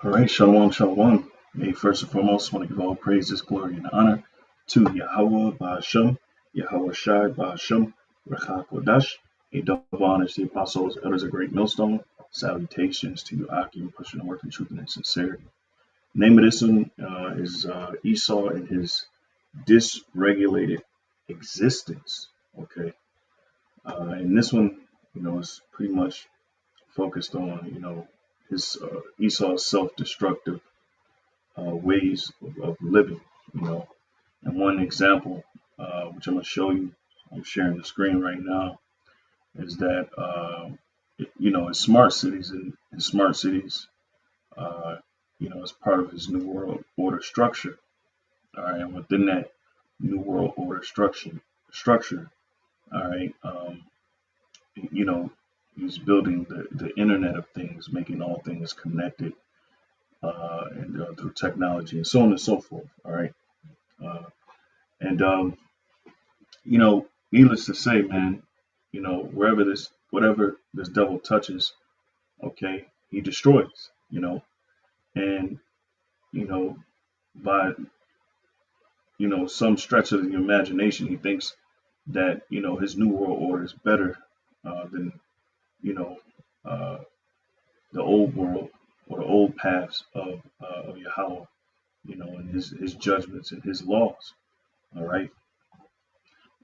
All right, shalom, shalom. May first and foremost want to give all praises, glory, and honor to Yahweh Ba'ashem, Yahweh Shai Ba'ashem, Rechak Kodash. A double honor to the apostles, elders of Great Millstone. Salutations to you, Aki, pushing the work in truth and in sincerity. Name of this one is Esau and his dysregulated existence. Okay, and this one, is pretty much focused on, his Esau's self-destructive ways of living, And one example, which I'm going to show you, I'm sharing the screen right now, is that, in smart cities, as part of his New World Order structure, all right, and within that New World Order structure, all right, he's building the Internet of Things, making all things connected, and through technology and so on and so forth. All right. And needless to say, man, whatever this devil touches, okay, he destroys, and, by, some stretch of the imagination, he thinks that, his new world order is better than, the old world or the old paths of Yahweh, and his judgments and his laws. All right.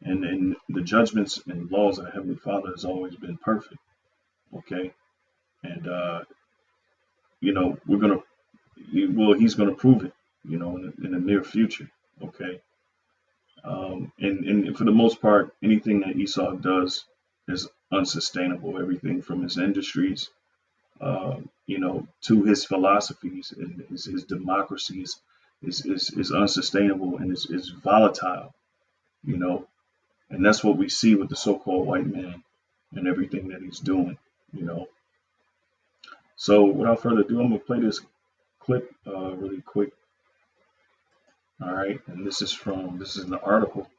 And the judgments and laws of the Heavenly Father has always been perfect. Okay. And, he's going to prove it, in the near future. Okay. And for the most part, anything that Esau does is unsustainable. Everything from his industries, to his philosophies and his democracies is unsustainable and is volatile, and that's what we see with the so-called white man and everything that he's doing, So without further ado, I'm gonna play this clip really quick. All right, and this is an article,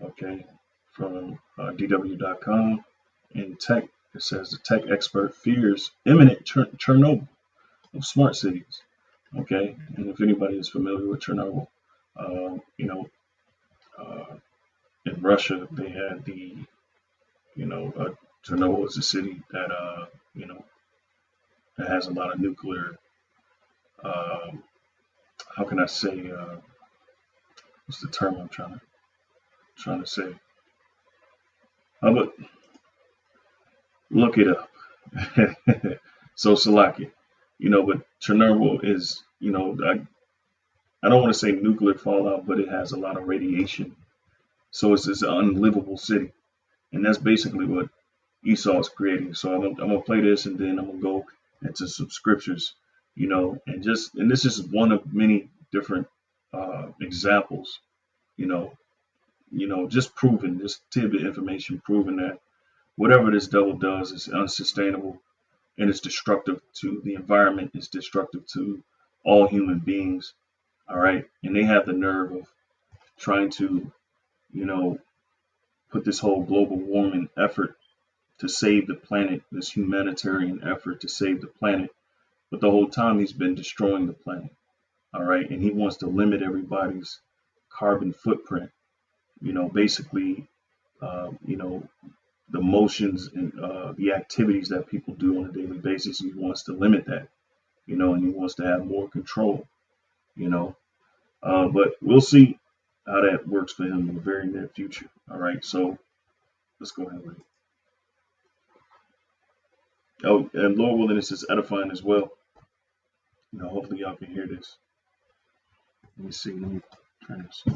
okay, from DW.com in tech. It says the tech expert fears imminent Chernobyl of smart cities. Okay, and if anybody is familiar with Chernobyl, in Russia they had Chernobyl is a city that that has a lot of nuclear. How can I say? What's the term I'm trying to say? But look it up. So Salaki, but Chernobyl is, I don't want to say nuclear fallout, but it has a lot of radiation. So it's this unlivable city. And that's basically what Esau is creating. So I'm gonna play this and then I'm gonna go into some scriptures, and this is one of many different examples, just proving this tidbit information, proving that whatever this devil does is unsustainable and it's destructive to the environment, it's destructive to all human beings. All right. And they have the nerve of trying to, put this whole global warming effort to save the planet, this humanitarian effort to save the planet. But the whole time he's been destroying the planet. All right. And he wants to limit everybody's carbon footprint, basically, the motions and the activities that people do on a daily basis. He wants to limit that, and he wants to have more control, but we'll see how that works for him in the very near future. All right, so let's go ahead and read. Oh, and Lord willing, this is edifying as well. Hopefully y'all can hear this. Let me see. Let me turn this on.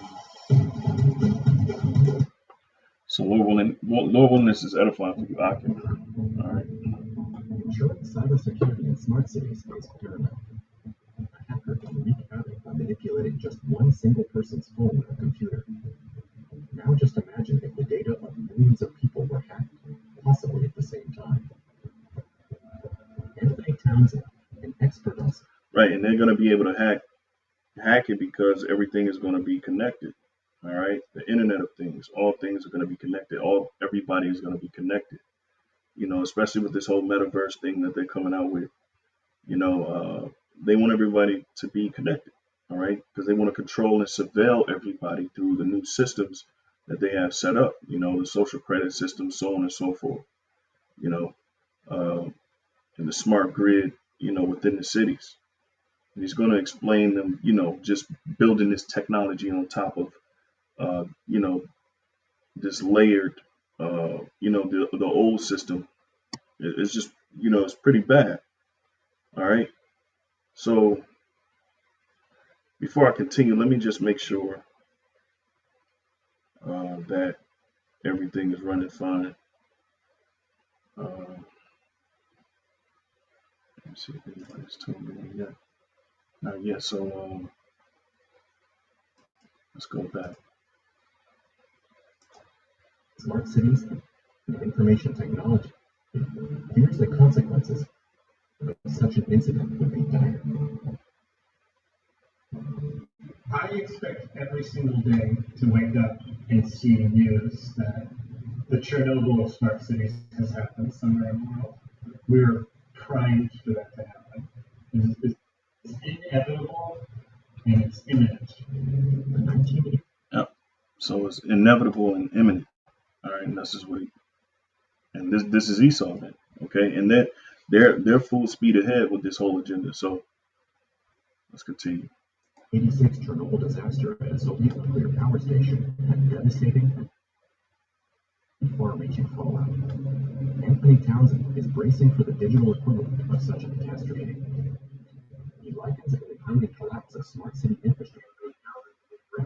So Lord willing, this is edifying for you, Aki. All right. Ensuring cybersecurity in smart cities is paramount. A hacker can wreak havoc by manipulating just one single person's phone or computer. Now just imagine if the data of millions of people were hacked, possibly at the same time. Anthony Townsend, an expert on... Right, and they're going to be able to hack it because everything is going to be connected. All right, the Internet of Things, all things are going to be connected. Everybody is going to be connected. Especially with this whole metaverse thing that they're coming out with. They want everybody to be connected, all right, because they want to control and surveil everybody through the new systems that they have set up, the social credit system, so on and so forth, you know, uh, and the smart grid, within the cities. And he's going to explain them, just building this technology on top of, this layered, the old system. It's just, it's pretty bad. All right. So before I continue, let me just make sure that everything is running fine. Let me see if anybody's told me yet. Not yet. So let's go back. Smart cities and information technology. Here's the consequences of such an incident would be dire. I expect every single day to wake up and see news that the Chernobyl of smart cities has happened somewhere in the world. We're primed for that to happen. It's inevitable and it's imminent. Yeah. So it's inevitable and imminent. All right, and this is what this is Esau, man. Okay, and that they're full speed ahead with this whole agenda. So let's continue. 86 Chernobyl disaster at a Soviet nuclear power station had devastating and far-reaching fallout. Anthony Townsend is bracing for the digital equivalent of such a catastrophe. He likens it to the impending collapse of smart city infrastructure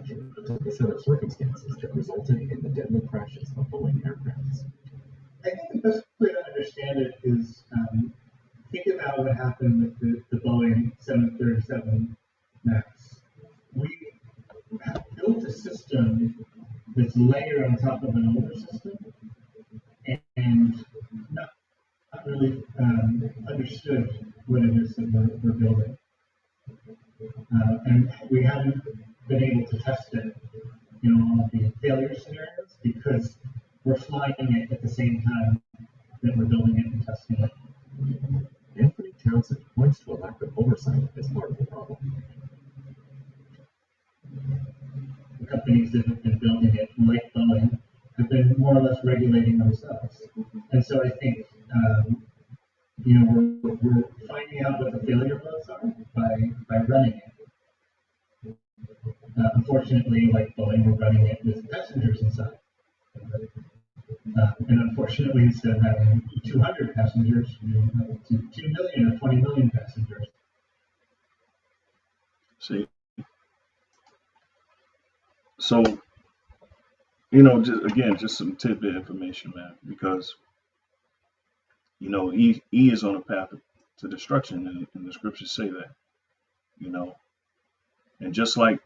to the set of circumstances that resulted in the deadly crashes of Boeing aircrafts. I think the best way to understand it is think about what happened with the Boeing 737 MAX. We have built a system that's layered on top of an older system and not really understood what it is that we're building. And we haven't been able to test it, on the failure scenarios because we're flying it at the same time that we're building it and testing it. Anthony Townsend points to a lack of oversight as part of the problem. The companies that have been building it, like Boeing, have been more or less regulating themselves. And so I think, we're finding out what the failure modes are by running it. Unfortunately, like Boeing, we're running it with passengers inside. And unfortunately, instead of having 200 passengers, we have 2 million or 20 million passengers. See, so just some tidbit information, man, because he is on a path to destruction, and the scriptures say that, and just like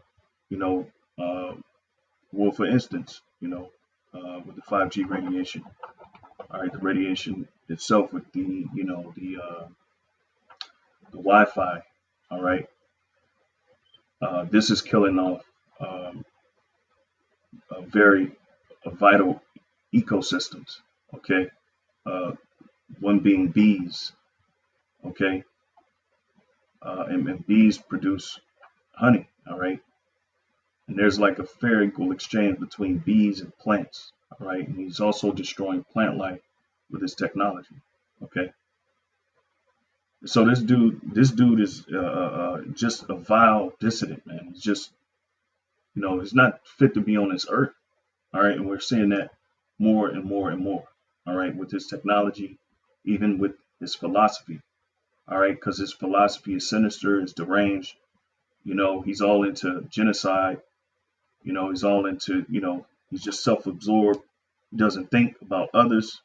well, for instance, with the 5G radiation, all right, the radiation itself with the Wi-Fi, all right, this is killing off vital ecosystems, okay, one being bees, okay, and bees produce honey, all right, and there's like a fair equal exchange between bees and plants, all right, and he's also destroying plant life with his technology, okay. So this dude is just a vile dissident, man. He's just, he's not fit to be on this earth, all right, and we're seeing that more and more and more, all right, with his technology, even with his philosophy, all right, because his philosophy is sinister, is deranged, he's all into genocide, he's all into, he's just self-absorbed, he doesn't think about others,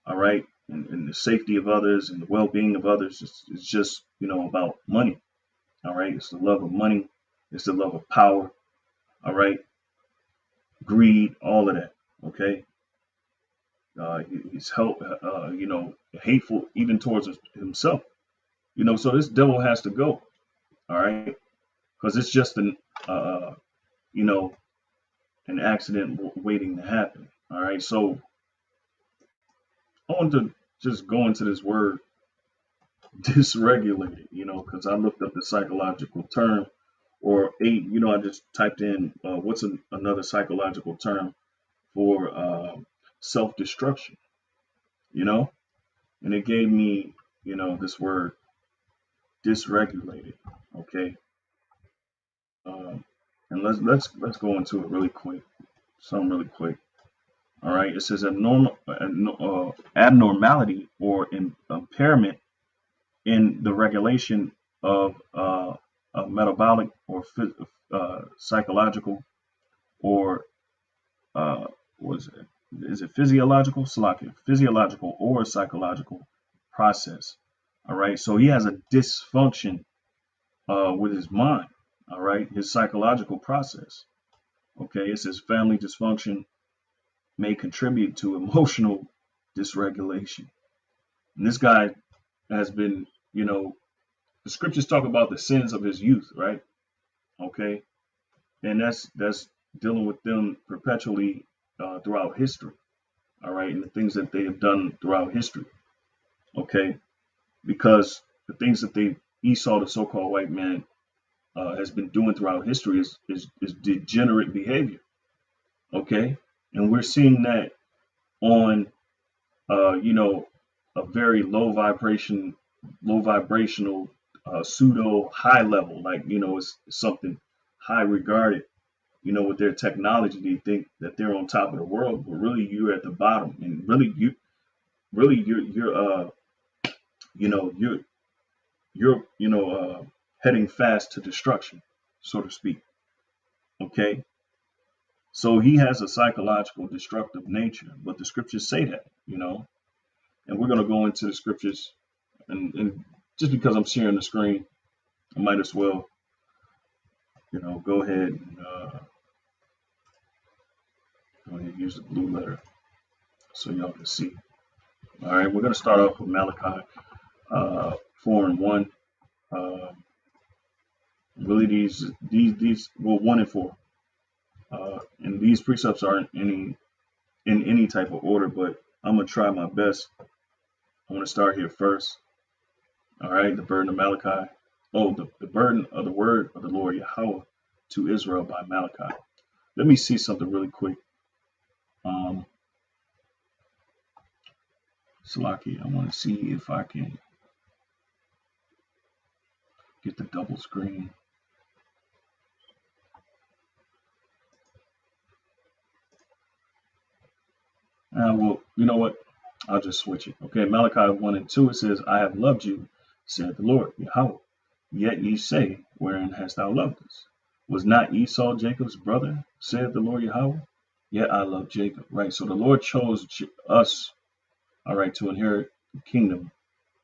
all right, and the safety of others and the well-being of others. It's just, about money, all right, it's the love of money, it's the love of power, all right, greed, all of that, okay. He's hateful even towards himself, so this devil has to go, all right, because it's just an accident waiting to happen, all right. So I want to just go into this word dysregulated, because I looked up the psychological term or I just typed in what's another psychological term for self-destruction, you know, and it gave me, this word dysregulated. Okay. Um, and let's go into it really quick. Something really quick. All right. It says abnormality or impairment in the regulation of a metabolic or psychological or what is it? Is it physiological? Salakia, physiological or psychological process. All right. So he has a dysfunction with his mind. All right. His psychological process. Okay. It says family dysfunction may contribute to emotional dysregulation. And this guy has been, the scriptures talk about the sins of his youth, right? Okay. And that's dealing with them perpetually throughout history. All right. And the things that they have done throughout history. Okay. Because the things that Esau, the so-called white man, has been doing throughout history is degenerate behavior. Okay. And we're seeing that on, a very low vibrational, pseudo high level, like, it's something high regarded, with their technology. They think that they're on top of the world, but really you're at the bottom. And really you're heading fast to destruction, so to speak. Okay. So he has a psychological destructive nature, but the scriptures say that, and we're going to go into the scriptures, and just because I'm sharing the screen, I might as well, go ahead and use the blue letter so y'all can see. All right, we're going to start off with Malachi 4:1. Really, these 1 and 4, and these precepts aren't in any type of order, but I'm gonna try my best. I'm gonna start here first. All right, the burden of Malachi. Oh, the burden of the word of the Lord Yahweh to Israel by Malachi. Let me see something really quick. Salaki, I want to see if I can get the double screen. Well, you know what? I'll just switch it. Okay, Malachi 1 and 2, it says, I have loved you, said the Lord, Yahweh. Yet ye say, wherein hast thou loved us? Was not Esau Jacob's brother, said the Lord Yahweh? Yet I love Jacob. Right, so the Lord chose us, all right, to inherit the kingdom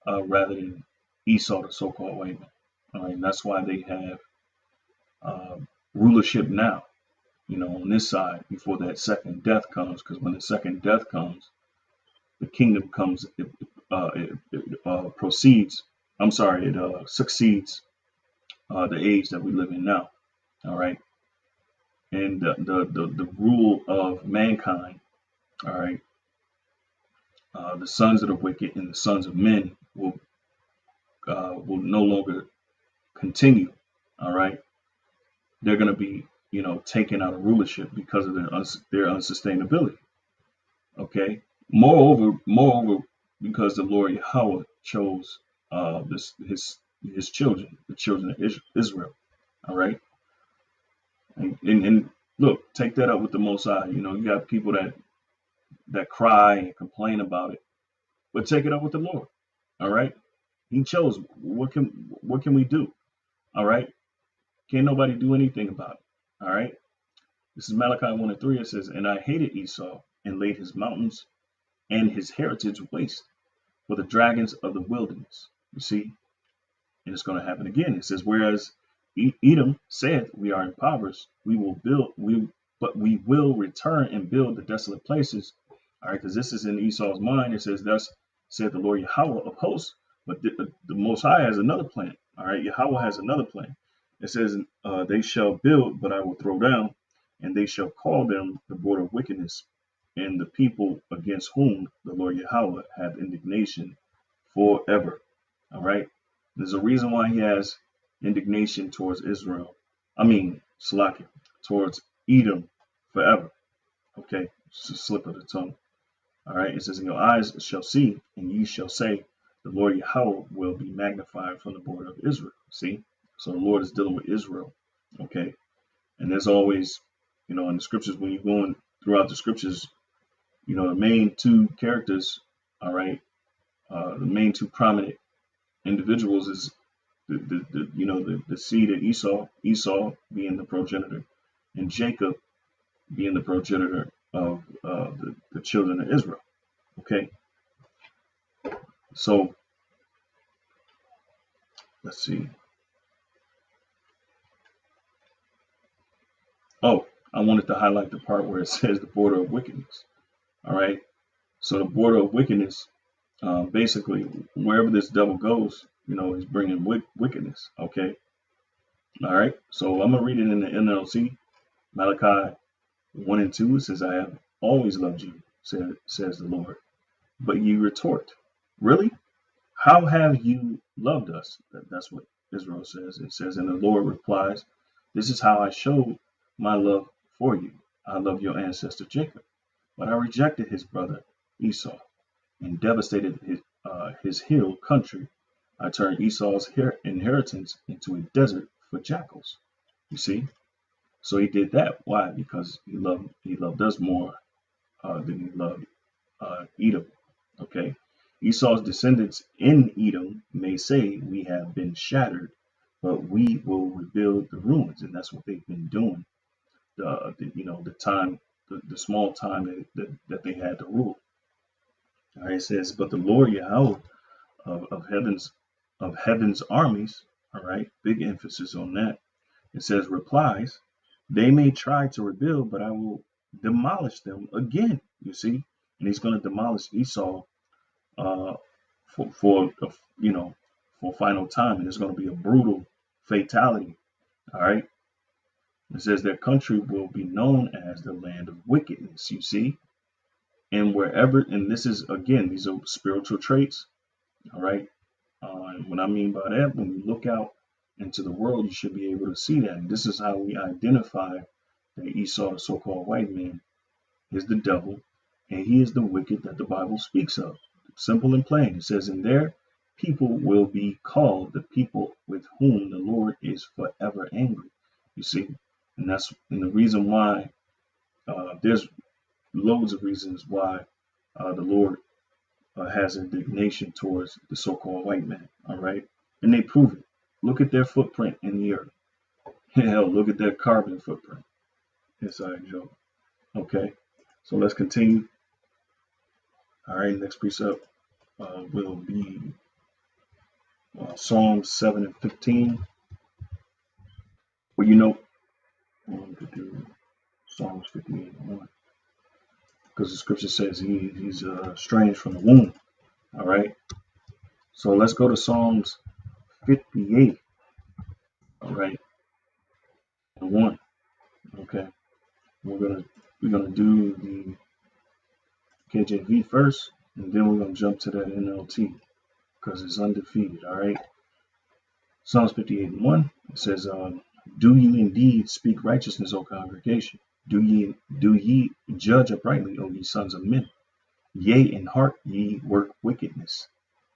rather than Esau, the so-called white man. All right, and that's why they have rulership now, on this side before that second death comes, because when the second death comes, the kingdom comes, proceeds. I'm sorry, it succeeds the age that we live in now. All right, and the rule of mankind. All right, the sons of the wicked and the sons of men will no longer continue. All right, they're going to be taken out of rulership because of their unsustainability. Okay. Moreover, because the Lord Yahweh chose his children, the children of Israel. All right. And look, take that up with the Most High. You got people that cry and complain about it, but take it up with the Lord. All right. He chose. What can we do? All right. Can't nobody do anything about it. All right. This is Malachi 1 and 3. It says, and I hated Esau and laid his mountains and his heritage waste for the dragons of the wilderness. You see, and it's going to happen again. It says, whereas Edom said, we are impoverished, but we will return and build the desolate places. All right, because this is in Esau's mind. It says, thus said the Lord Yahweh of hosts, but the Most High has another plan. All right, Yahweh has another plan. It says, they shall build, but I will throw down, and they shall call them the Border of Wickedness, and the people against whom the Lord Yahweh have indignation forever. All right. There's a reason why he has indignation towards Israel. Salakia, towards Edom forever. Okay. It's a slip of the tongue. All right. It says, "In your eyes shall see, and ye shall say, the Lord Yahweh will be magnified from the border of Israel." See? So the Lord is dealing with Israel. Okay. And there's always, in the scriptures, when you're going throughout the scriptures, the main two characters, all right, the main two prominent individuals is the seed of Esau being the progenitor, and Jacob being the progenitor of the children of Israel. Okay, so let's see. Oh, I wanted to highlight the part where it says the border of wickedness. All right, so the border of wickedness, basically, wherever this devil goes, he's bringing wickedness. Okay, all right. So I'm gonna read it in the NLT, Malachi 1 and 2. It says, "I have always loved you," says the Lord. But you retort, "Really? How have you loved us?" That's what Israel says. It says, and the Lord replies, "This is how I showed my love for you. I loved your ancestor Jacob, but I rejected his brother Esau and devastated his hill country. I turned Esau's inheritance into a desert for jackals." You see? So he did that. Why? Because he loved us more than he loved Edom. Okay. Esau's descendants in Edom may say, "We have been shattered, but we will rebuild the ruins," and that's what they've been doing. The small time that they had to rule. All right, it says, "But the Lord Yahweh of heaven's armies," all right, big emphasis on that. It says, replies, "They may try to rebuild, but I will demolish them again." You see, and he's going to demolish Esau uh, for final time, and it's going to be a brutal fatality. All right. It says their country will be known as the land of wickedness. You see, and wherever, and this is again, these are spiritual traits. All right. And what I mean by that, when you look out into the world, you should be able to see that. And this is how we identify that Esau, the so-called white man, is the devil, and he is the wicked that the Bible speaks of. Simple and plain. It says, "And their people will be called the people with whom the Lord is forever angry." You see, and the reason why there's loads of reasons why the Lord has indignation towards the so-called white man. All right, and they prove it. Look at their footprint in the earth. Hell, look at their carbon footprint. Inside joke. Okay, so let's continue. All right, next precept will be Psalms 7 and 15. Well, we could do Psalms 58 and 1, because the scripture says he's estranged from the womb. All right, so let's go to Psalms 58. All right, and 1. Okay, we're gonna do the KJV first, and then we're gonna jump to that NLT because it's undefeated. All right. Psalms 58 and 1, it says, "Do ye indeed speak righteousness, O congregation? Do ye judge uprightly, O ye sons of men? Yea, in heart ye work wickedness.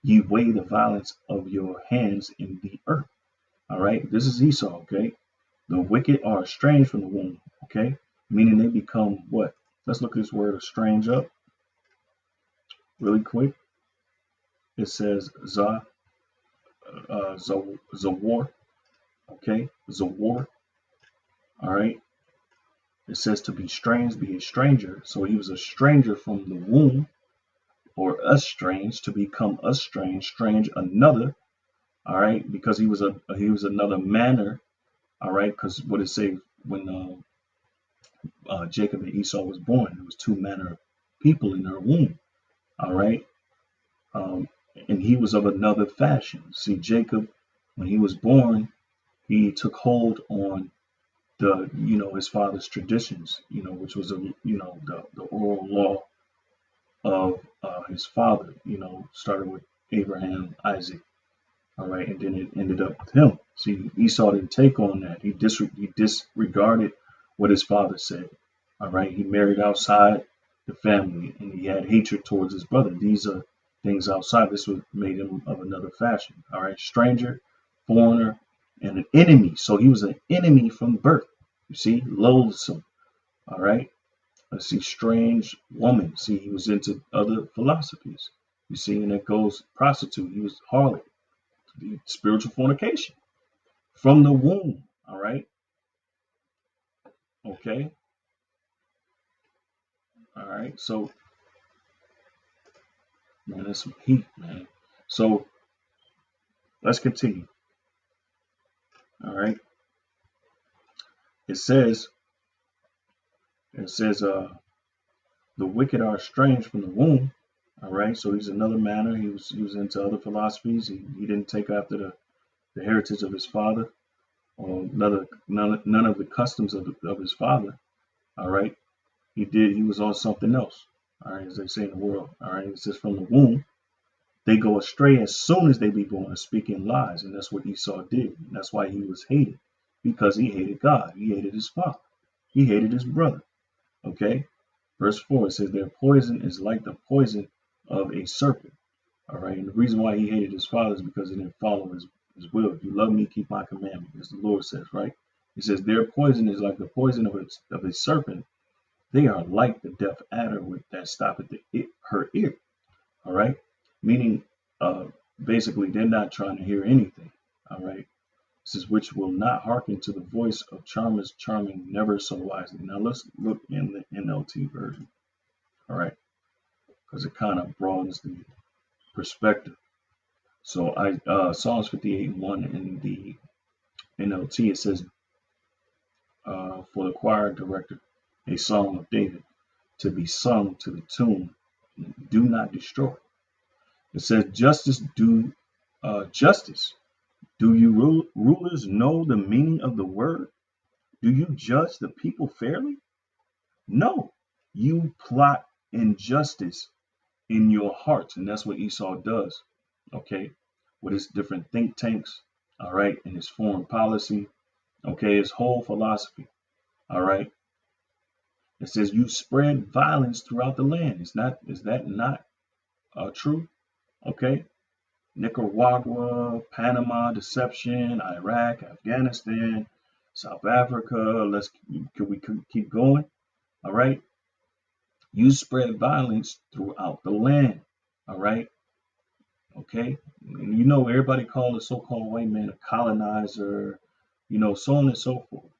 Ye weigh the violence of your hands in the earth." All right, this is Esau, okay? The wicked are estranged from the womb, okay? Meaning they become what? Let's look at this word estrange up really quick. It says Zawar, okay? Zawar, all right? It says to be strange, be a stranger. So he was a stranger from the womb, or estranged, to become estranged, strange another. All right, because he was another manner. All right, because what it say when Jacob and Esau was born, there was two manner of people in her womb. All right, and he was of another fashion. See, Jacob, when he was born, he took hold on his father's traditions, which was the oral law of his father, started with Abraham, Isaac, All right, and then it ended up with him. See, Esau didn't take on that. He disregarded what his father said. All right, he married outside the family, and he had hatred towards his brother. These are things outside. This was made him of another fashion. All right, stranger, foreigner, and an enemy. So he was an enemy from birth. You see, loathsome. All right. Let's see, strange woman. See, he was into other philosophies. You see, and it goes prostitute. He was harlot, spiritual fornication from the womb. All right. Okay. All right. So, man, that's some heat, man. So let's continue. All right. It says, the wicked are estranged from the womb. All right. So he's another manner. He was into other philosophies. He didn't take after the heritage of his father, or none of the customs of his father. All right. He was on something else. All right, as they say in the world. All right. It says from the womb, they go astray as soon as they be born, speaking lies. And that's what Esau did. And that's why he was hated, because he hated God. He hated his father. He hated his brother. Okay. Verse 4, it says, their poison is like the poison of a serpent. All right. And the reason why he hated his father is because he didn't follow his will. If you love me, keep my commandment, as the Lord says, right? He says, their poison is like the poison of a serpent. They are like the deaf adder that stoppeth her ear. All right. Meaning, basically, they're not trying to hear anything. All right. This is which will not hearken to the voice of charmers charming never so wisely. Now let's look in the NLT version. All right. Because it kind of broadens the perspective. So Psalms 58:1 in the NLT, it says, for the choir director, a song of David, to be sung to the tune, do not destroy. It says, justice. Do you rulers know the meaning of the word? Do you judge the people fairly? No, you plot injustice in your hearts. And that's what Esau does, okay, with his different think tanks, all right, and his foreign policy, okay, his whole philosophy, all right. It says you spread violence throughout the land. Is that not true? Okay. Nicaragua, Panama, deception, Iraq, Afghanistan, South Africa. Can we keep going? All right. You spread violence throughout the land. All right. Okay. And you know, everybody called the so-called white man a colonizer, so on and so forth.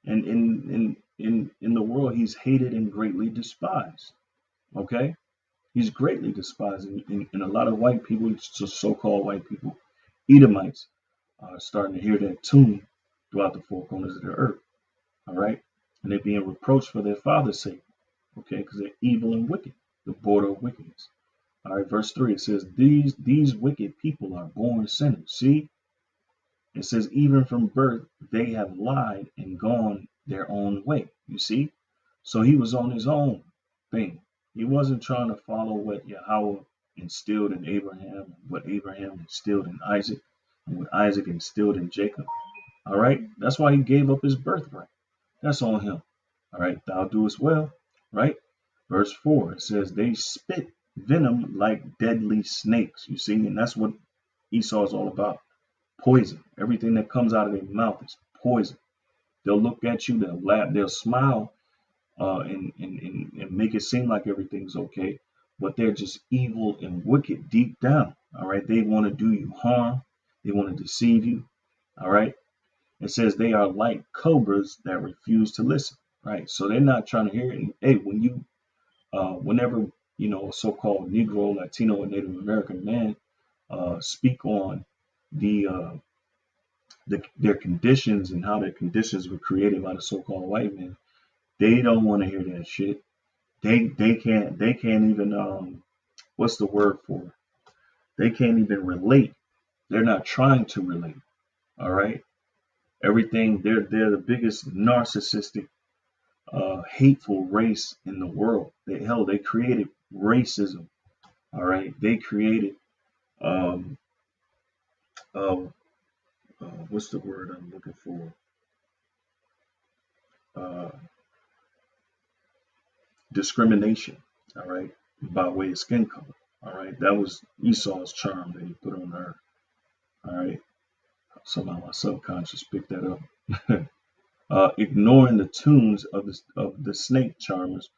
And in the world, he's hated and greatly despised. Okay. He's greatly despised. And a lot of white people, so-called white people, Edomites, are starting to hear that tune throughout the four corners of the earth. All right. And they're being reproached for their father's sake. Okay. Because they're evil and wicked. The border of wickedness. All right. Verse 3, it says, these wicked people are born sinners. See, it says, even from birth, they have lied and gone their own way. You see? So he was on his own thing. He wasn't trying to follow what Yahweh instilled in Abraham, what Abraham instilled in Isaac, and what Isaac instilled in Jacob. All right? That's why he gave up his birthright. That's on him. All right? Thou doest well. Right? Verse 4, it says, they spit venom like deadly snakes. You see? And that's what Esau is all about. Poison. Everything that comes out of their mouth is poison. They'll look at you, they'll laugh, they'll smile, and make it seem like everything's okay, but they're just evil and wicked deep down. All right. They want to do you harm. They want to deceive you. All right. It says they are like cobras that refuse to listen. Right. So they're not trying to hear it. Hey, whenever, a so-called Negro, Latino, or Native American man speak on their conditions and how their conditions were created by the so-called white man, they don't want to hear that shit. They can't even what's the word for it? They can't even relate. They're not trying to relate. All right. Everything, they're the biggest narcissistic, hateful race in the world. They created racism. All right. They created of what's the word I'm looking for? Uh, Discrimination. All right, by way of skin color. All right, that was Esau's charm that he put on her. All right, somehow my subconscious picked that up. Ignoring the tunes of the snake charmers,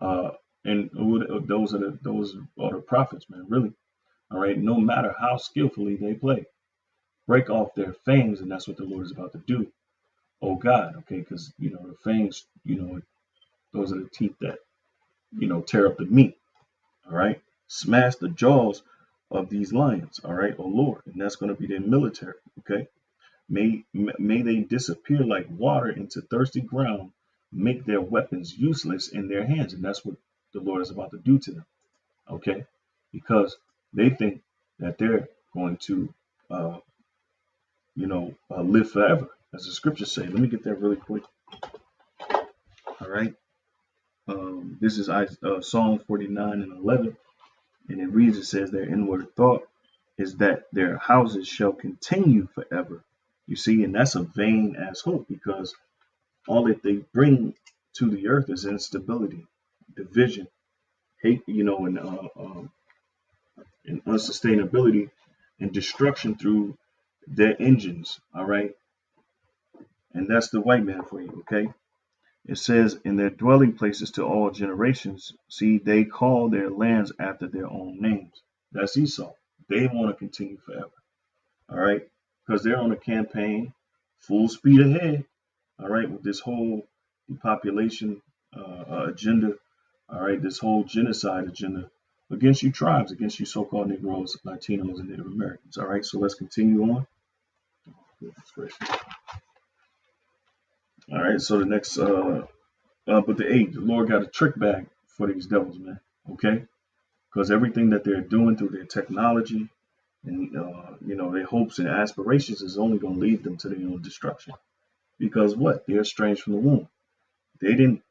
uh, and those are the prophets, man. Really, all right. No matter how skillfully they play, break off their fangs, and that's what the Lord is about to do. Oh God, okay, because the fangs, those are the teeth that tear up the meat. All right, smash the jaws of these lions. All right, oh Lord, and that's going to be their military. Okay, may they disappear like water into thirsty ground, make their weapons useless in their hands, and that's what the Lord is about to do to them. Okay, because they think that they're going to, live forever, as the scriptures say. Let me get that really quick. All right. This is Psalm 49 and 11, and it reads, it says, their inward thought is that their houses shall continue forever. You see, and that's a vain ass hope, because all that they bring to the earth is instability, division, hate, and unsustainability and destruction through their engines. All right. And that's the white man for you. Okay. It says, in their dwelling places to all generations, see, they call their lands after their own names. That's Esau. They want to continue forever. All right. Because they're on a campaign full speed ahead. All right. With this whole depopulation agenda. All right. This whole genocide agenda against you tribes, against you so-called Negroes, Latinos, and Native Americans. All right. So let's continue on. All right. So the next, but the Lord got a trick bag for these devils, man. Okay. Because everything that they're doing through their technology and, their hopes and aspirations is only going to lead them to their own destruction. Because what? They're estranged from the womb. They didn't,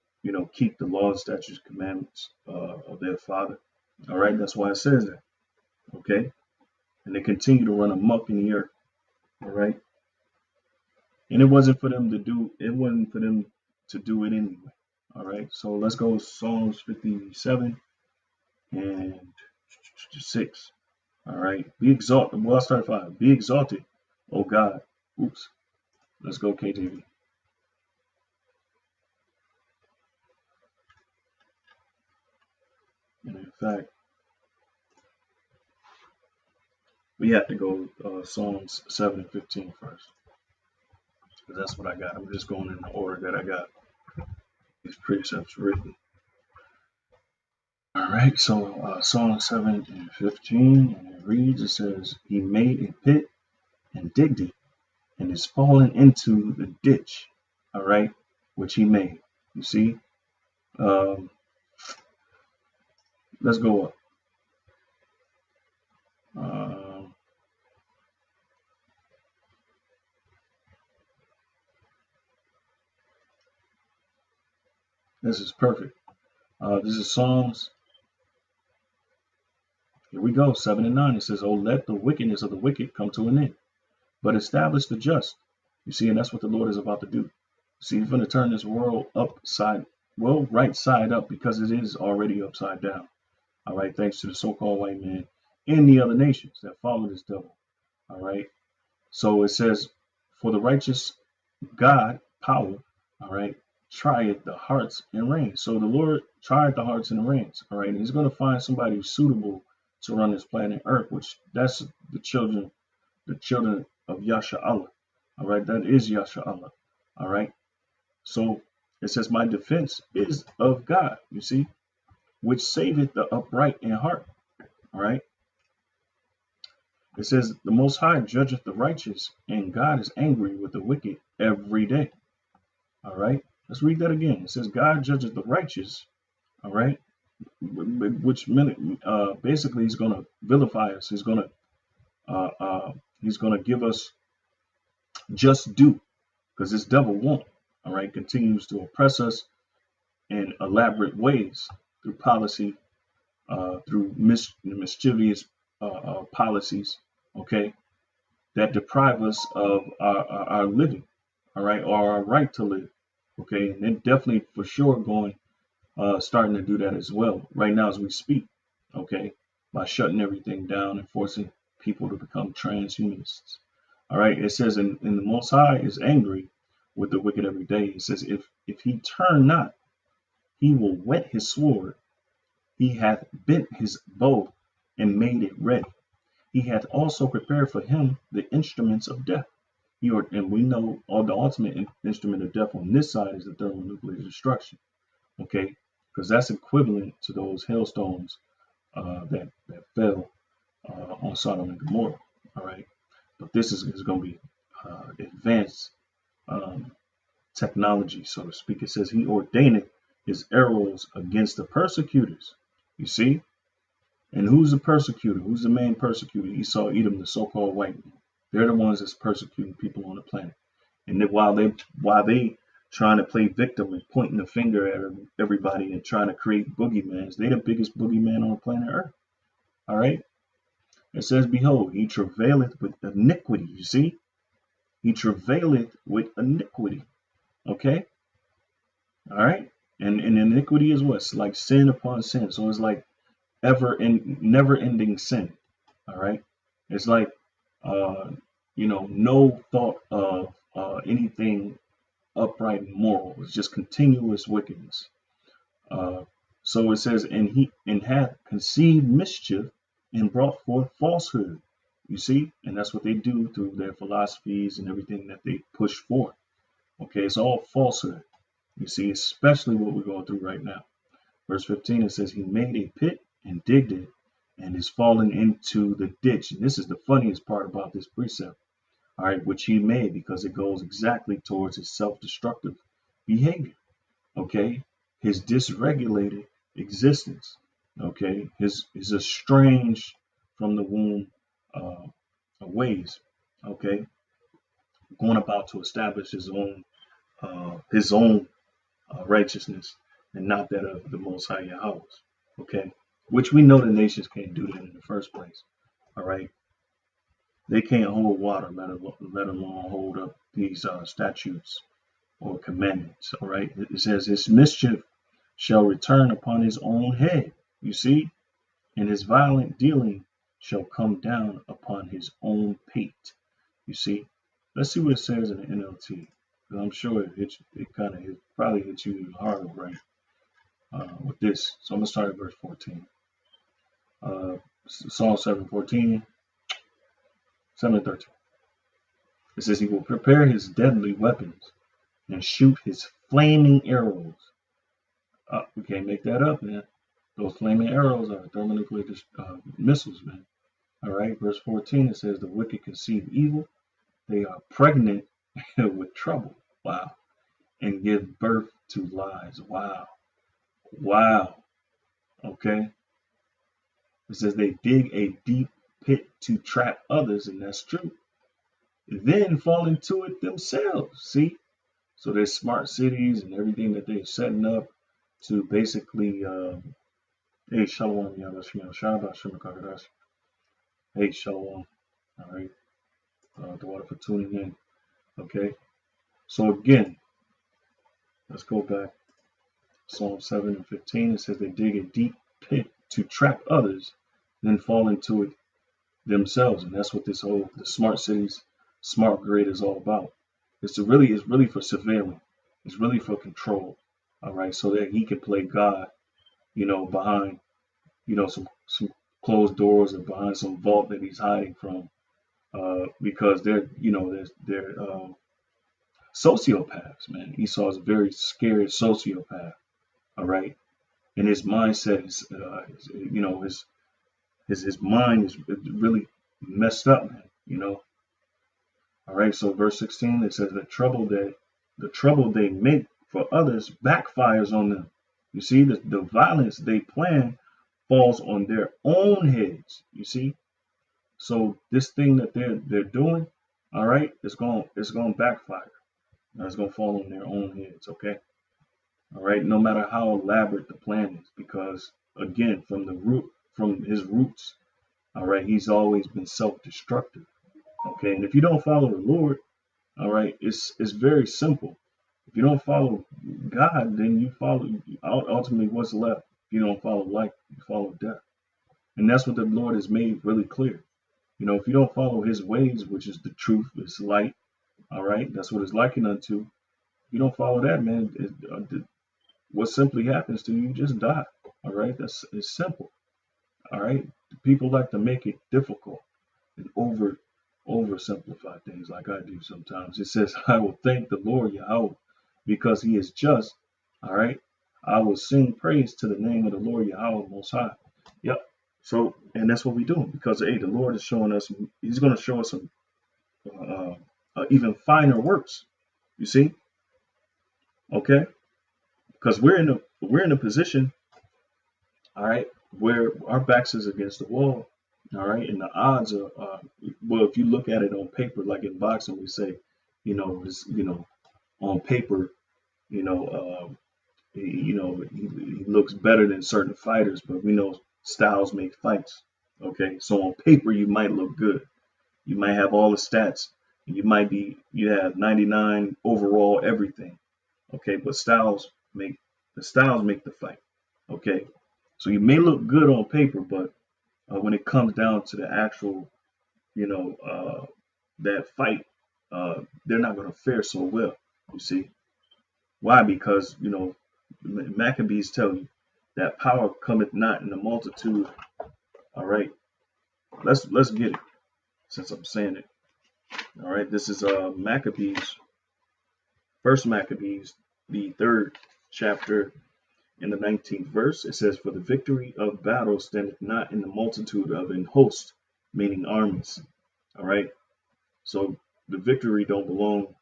keep the laws, statutes, commandments of their father. All right. That's why it says that. Okay. And they continue to run amok in the earth. All right. And it wasn't for them to do it anyway. All right. So let's go with Psalms 57 and 6. All right. Be exalted. Well, I'll start at 5. Be exalted, oh God. Oops. Let's go, KJV. And in fact, we have to go Psalms 7 and 15 first. Because that's what I got. I'm just going in the order that I got these precepts written. All right. So Psalm 7 and 15, and it reads, it says, he made a pit and digged it, and is fallen into the ditch, all right, which he made. You see? Let's go up. This is perfect. This is Psalms. Here we go, 7 and 9. It says, oh, let the wickedness of the wicked come to an end, but establish the just. You see, and that's what the Lord is about to do. See, he's going to turn this world right side up, because it is already upside down. All right, thanks to the so-called white man and the other nations that follow this devil. All right. So it says, for the righteous God power, all right, trieth the hearts and reins. So the Lord tried the hearts and the reins. All right. And he's going to find somebody who's suitable to run this planet Earth, which that's the children of Yasha'Allah. All right. That is Yasha'Allah. All right. So it says, my defense is of God, you see, which saveth the upright in heart. All right. It says, the Most High judgeth the righteous, and God is angry with the wicked every day. All right. Let's read that again. It says, God judgeth the righteous. All right. Which basically he's going to vilify us. He's going to give us just due, because this devil won't. All right. Continues to oppress us in elaborate ways through policy, through mischievous policies. Okay. that deprive us of our living, all right, or our right to live. Okay, and they're definitely for sure going starting to do that as well right now as we speak. Okay, by shutting everything down and forcing people to become transhumanists. All right, it says, in the Most High is angry with the wicked every day. It says, if he turn not, he will whet his sword. He hath bent his bow and made it ready. He hath also prepared for him the instruments of death. And we know all the ultimate instrument of death on this side is the thermonuclear destruction. Okay, because that's equivalent to those hailstones that fell on Sodom and Gomorrah. All right, but this is going to be advanced um, technology, so to speak. It says he ordained his arrows against the persecutors. You see, and who's the persecutor? Who's the main persecutor? Esau, Edom, the so-called white man. They're the ones that's persecuting people on the planet. And then while they trying to play victim and pointing the finger at everybody and trying to create boogeymans, they the biggest boogeyman on planet Earth. All right. It says, behold, he travaileth with iniquity. You see, he travaileth with iniquity. Okay. All right. And iniquity is what? It's like sin upon sin. So it's like never ending sin. All right. It's like, no thought of anything upright and moral. It's just continuous wickedness. So it says, and hath conceived mischief and brought forth falsehood. You see, and that's what they do through their philosophies and everything that they push forth. Okay, it's all falsehood. You see, especially what we're going through right now. Verse 15, it says, he made a pit and digged it and is fallen into the ditch. And this is the funniest part about this precept. All right, which he made because it goes exactly towards his self-destructive behavior. Okay, his dysregulated existence. Okay, his estranged from the womb ways. Okay, going about to establish his own righteousness and not that of the Most High Yahweh. Okay, which we know the nations can't do that in the first place. All right, they can't hold water, let alone hold up these statutes or commandments. All right, it says his mischief shall return upon his own head. You see, and his violent dealing shall come down upon his own pate. You see, let's see what it says in the NLT. I'm sure it probably hits you even harder, right? With this. So I'm going to start at verse 14. Psalm 7:14, 7 and 13. It says, he will prepare his deadly weapons and shoot his flaming arrows. We can't make that up, man. Those flaming arrows are thermonuclear missiles, man. All right, verse 14, it says, the wicked conceive evil. They are pregnant with trouble. Wow. And give birth to lies. Wow. Wow. Okay. It says they dig a deep pit to trap others, and that's true. Then fall into it themselves. See? So there's smart cities and everything that they're setting up to basically, hey, shalom, Yabashim, Shabbat, Shemakadash. Hey, shalom. All right. The water for tuning in. Okay. So again, let's go back. Psalm 7 and 15. It says they dig a deep pit to trap others, then fall into it themselves. And that's what the smart cities, smart grid is all about. It's really for surveillance. It's really for control. All right. So that he can play God, behind, some closed doors or behind some vault that he's hiding from. Because they're sociopaths, man. Esau is a very scary sociopath. All right, and his mindset is, his mind is really messed up, man. All right, so verse 16 it says the trouble they make for others backfires on them. You see, the violence they plan falls on their own heads. You see. So this thing that they're doing, all right, it's going to backfire. It's going to fall on their own heads, okay? All right, no matter how elaborate the plan is, because again, from his roots, all right, he's always been self-destructive. Okay, and if you don't follow the Lord, all right, it's very simple. If you don't follow God, then you follow ultimately what's left. If you don't follow life, you follow death. And that's what the Lord has made really clear. You know, if you don't follow his ways, which is the truth, it's light, all right, that's what it's likened unto. You don't follow that, man. What simply happens to you, you just die. All right, it's simple. All right, people like to make it difficult and oversimplify things like I do sometimes. It says, I will thank the Lord Yahweh because he is just. All right. I will sing praise to the name of the Lord Yahweh Most High. Yep. So, and that's what we're doing because, hey, the Lord is showing us, he's going to show us some even finer works. You see? Okay. Because we're in a position, all right, where our backs is against the wall. All right. And the odds are, well, if you look at it on paper, like in boxing, we say, it's, on paper, you know, he looks better than certain fighters, but we know styles make fights. Okay, so on paper you might look good, you might have all the stats, you have 99 overall everything. Okay, but styles make the fight. Okay, so you may look good on paper, but when it comes down to the actual, that fight, they're not going to fare so well. You see. Why? Because Maccabees tell you that power cometh not in the multitude. All right, let's get it since I'm saying it. All right, this is Maccabees, First Maccabees, the 3rd chapter, in the 19th verse. It says, "For the victory of battle standeth not in the multitude of an host," meaning armies. All right, so the victory don't belong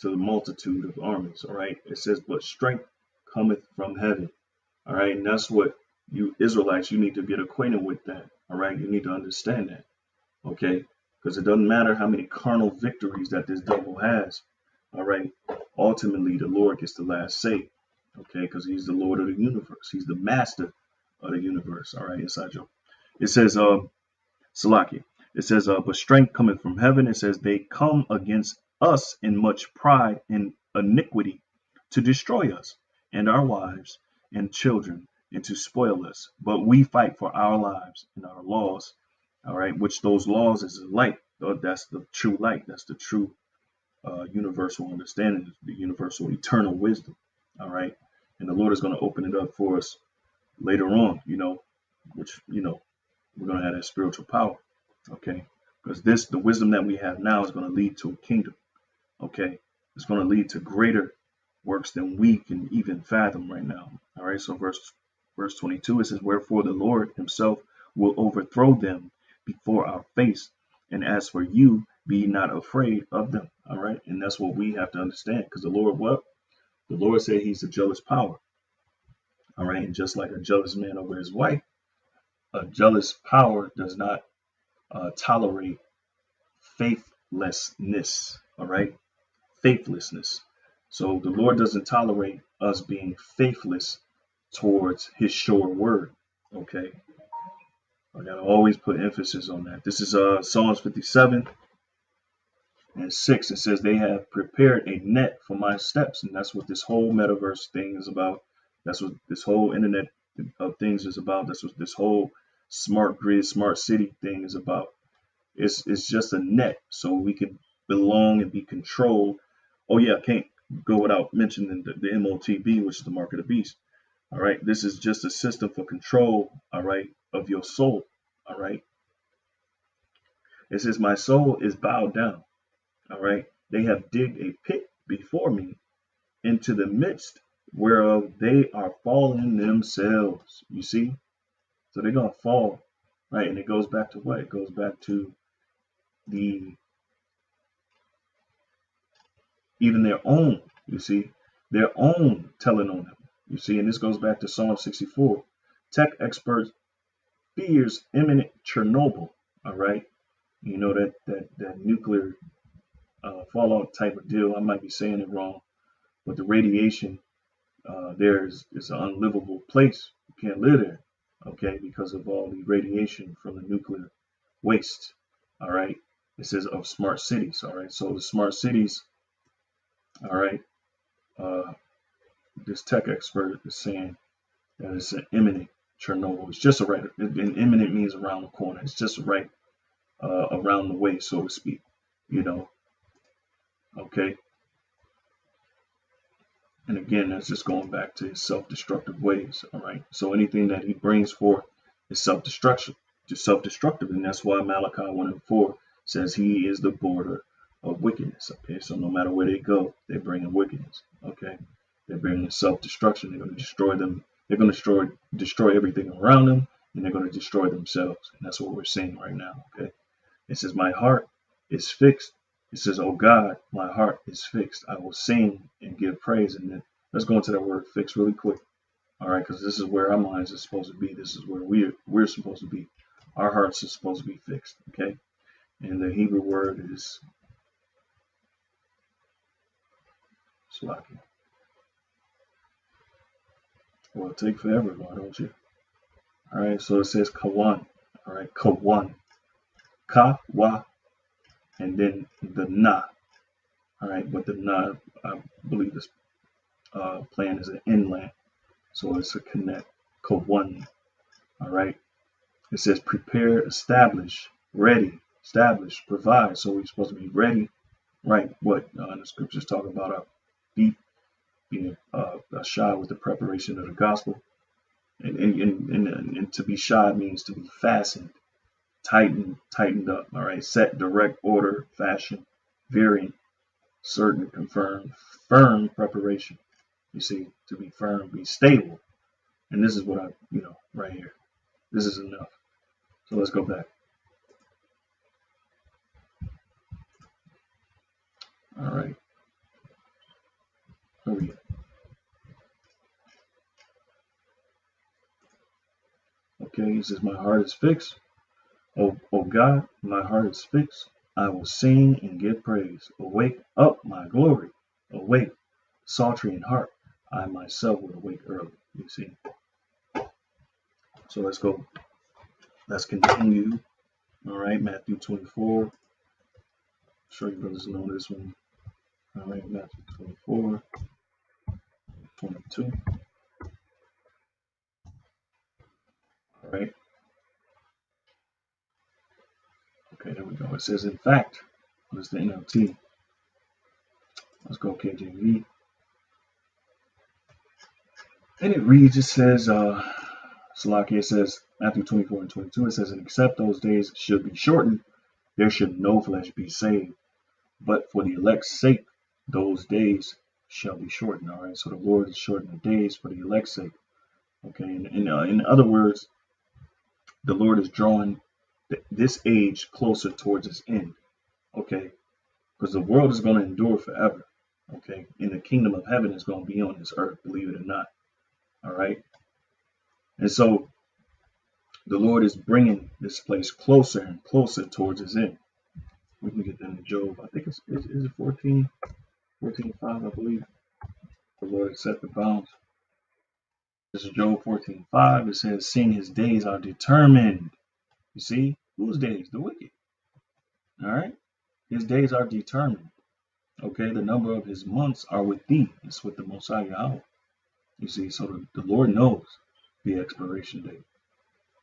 to the multitude of armies. All right, it says, "But strength cometh from heaven." All right. And that's what you Israelites, you need to get acquainted with that. All right. You need to understand that. Okay. Because it doesn't matter how many carnal victories that this devil has. All right. Ultimately, the Lord gets the last say. Okay. Because he's the Lord of the universe. He's the master of the universe. All right. Inside Joe. It says, Salaki. It says, "But strength cometh from heaven." It says, "They come against us in much pride and iniquity to destroy us and our wives and children and to spoil us. But we fight for our lives and our laws." All right, which those laws is the light. That's the true light. That's the true universal understanding, the universal eternal wisdom. All right, and the Lord is going to open it up for us later on. Which we're going to have that spiritual power. Okay, because the wisdom that we have now is going to lead to a kingdom. Okay, it's going to lead to greater works than we can even fathom right now. All right, so verse 22, it says, "Wherefore the Lord himself will overthrow them before our face, and as for you, be not afraid of them." All right, and that's what we have to understand, because the Lord said he's a jealous power. All right, and just like a jealous man over his wife, a jealous power does not tolerate faithlessness. All right, faithlessness. So the Lord doesn't tolerate us being faithless towards his sure word. Okay, I gotta always put emphasis on that. This is Psalms 57 and 6. It says, "They have prepared a net for my steps," and that's what this whole metaverse thing is about. That's what this whole internet of things is about. That's what this whole smart grid, smart city thing is about. It's just a net so we can belong and be controlled. Oh yeah, I can't go without mentioning the MOTB, which is the mark of the beast. All right, this is just a system for control. All right, of your soul. All right, it says, "My soul is bowed down." All right, "They have digged a pit before me, into the midst whereof they are fallen themselves." You see, so they're gonna fall, right? And it goes back to what? It goes back to the even their own, you see, their own telling on them. You see, and this goes back to Psalm 64. Tech expert fears imminent Chernobyl. All right, that nuclear fallout type of deal. I might be saying it wrong, but the radiation there is an unlivable place. You can't live there, okay, because of all the radiation from the nuclear waste. All right, It says of smart cities. All right. So the smart cities. All right. This tech expert is saying that it's an imminent Chernobyl. It's just right. And imminent means around the corner. It's just right around the way, so to speak. You know. Okay. And again, that's just going back to his self-destructive ways. All right. So anything that he brings forth is self-destruction, just self-destructive, and that's why Malachi 1:4 says he is the border of wickedness. Okay. So no matter where they go, they're bringing wickedness. Okay. They're bringing self-destruction. They're going to destroy them. They're going to destroy everything around them, and they're going to destroy themselves. And that's what we're seeing right now. Okay. It says, my heart is fixed. It says, oh God, my heart is fixed. I will sing and give praise. And then let's go into that word fix really quick. All right, because this is where our minds are supposed to be. This is where we're supposed to be. Our hearts are supposed to be fixed. Okay. And the Hebrew word is slaki. Well, it'll take forever, why don't you? All right, so it says kawan. All right, kawan. Ka, wa, and then the na. All right, but the na, I believe this plan is an inland, so it's a connect. Kawan. All right, it says prepare, establish, ready, establish, provide. So we're supposed to be ready, right? What the scriptures talk about our feet being shod with the preparation of the gospel, and to be shod means to be fastened, tightened up. All right, set, direct, order, fashion, varying, certain, confirm, firm preparation. You see, to be firm, be stable. And this is what right here. This is enough. So let's go back. All right. Where we at? Okay, he says, my heart is fixed. Oh God, my heart is fixed. I will sing and give praise. Awake up, my glory. Awake, sultry in heart. I myself will awake early. You see. So let's go. Let's continue. All right, Matthew 24. I'm sure you brothers know this one. All right, Matthew 24, 22. All right. Okay, there we go. It says, in fact, what's the NLT? Let's go KJV. And it reads, it says, Salaki, it says, Matthew 24 and 22, it says, and except those days should be shortened, there should no flesh be saved. But for the elect's sake, those days shall be shortened. All right, so the Lord is shortening the days for the elect's sake. Okay, and in other words, the Lord is drawing this age closer towards its end. Okay, because the world is going to endure forever. Okay, and the kingdom of heaven is going to be on this earth, believe it or not. All right, and so the Lord is bringing this place closer and closer towards its end. We can get that in Job. I think is it 14, 14:5, I believe. The Lord set the bounds. This is Job 14:5. It says, seeing his days are determined. You see, whose days? The wicked. All right, his days are determined. Okay, the number of his months are with thee. It's with the Messiah out. You see, so the Lord knows the expiration date.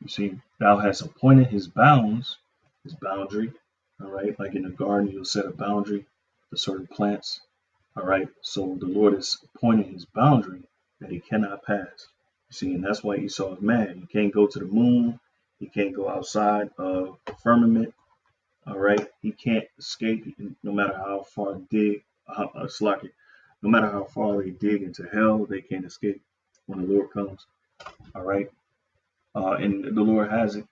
You see, thou hast appointed his bounds, his boundary. All right, like in a garden, you'll set a boundary to certain plants. All right, so the Lord is appointing his boundary that he cannot pass. You see, and that's why Esau is mad. He can't go to the moon. He can't go outside of the firmament. All right, he can't escape no matter how far no matter how far they dig into hell, they can't escape when the Lord comes. All right, and the Lord has it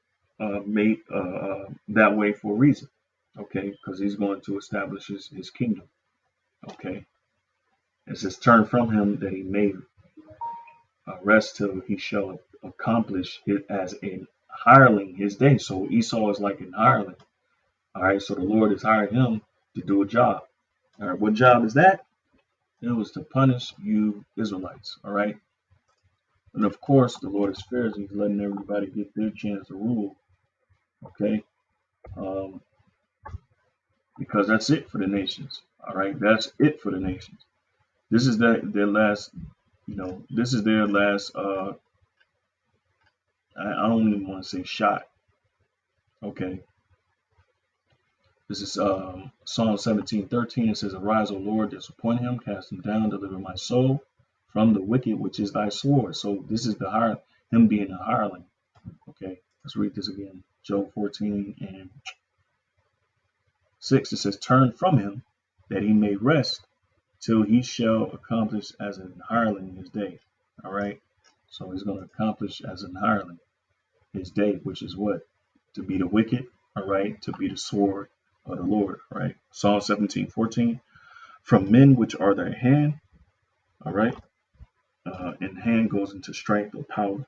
made that way for a reason. Okay, because he's going to establish his kingdom. Okay, it says, turn from him that he may rest till he shall accomplish it as a hireling his day. So Esau is like an hireling. All right, so the Lord has hired him to do a job. All right, what job is that? It was to punish you Israelites. All right, and of course the Lord is fair. He's letting everybody get their chance to rule. Okay, because that's it for the nations. All right, that's it for the nations. This is their last, this is their last. I don't even want to say shot. Okay, this is Psalm 17:13. It says, "Arise, O Lord, disappoint him, cast him down, deliver my soul from the wicked, which is thy sword." So this is him being a hireling. Okay, let's read this again. Job 14:6. It says, "Turn from him, that he may rest, till he shall accomplish as an hireling his day." All right, so he's going to accomplish as an hireling his day, which is what? To be the wicked. All right, to be the sword of the Lord. All right, Psalm 17:14. From men which are their hand. All right, and hand goes into strength or power.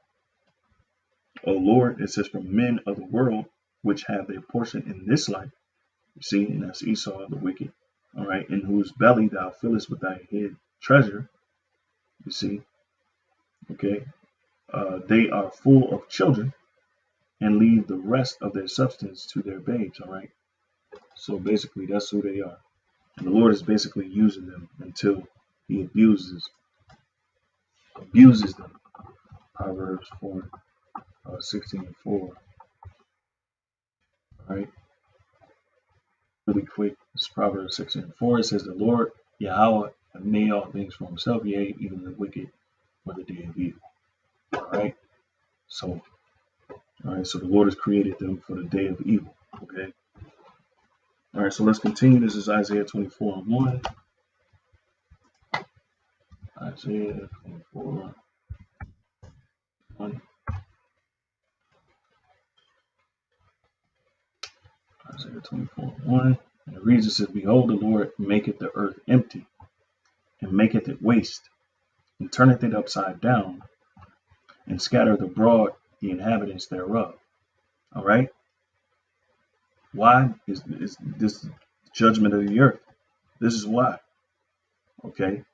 O Lord, it says, from men of the world which have their portion in this life. You see, and that's Esau, the wicked. All right, in whose belly thou fillest with thy hid treasure. You see, okay, they are full of children and leave the rest of their substance to their babes. All right, so basically that's who they are, and the Lord is basically using them until he abuses them. Proverbs 4:16-4. All right, really quick. It's Proverbs 16:4. It says, "The Lord Yahweh have made all things for himself, yea, even the wicked for the day of evil." All right, so the Lord has created them for the day of evil. Okay. All right, so let's continue. This is Isaiah 24:1. Isaiah 24:1. Isaiah 24:1. And it reads, it says, "Behold, the Lord maketh the earth empty, and maketh it waste, and turneth it upside down, and scattereth abroad the inhabitants thereof." All right. Why is this judgment of the earth? This is why. Okay.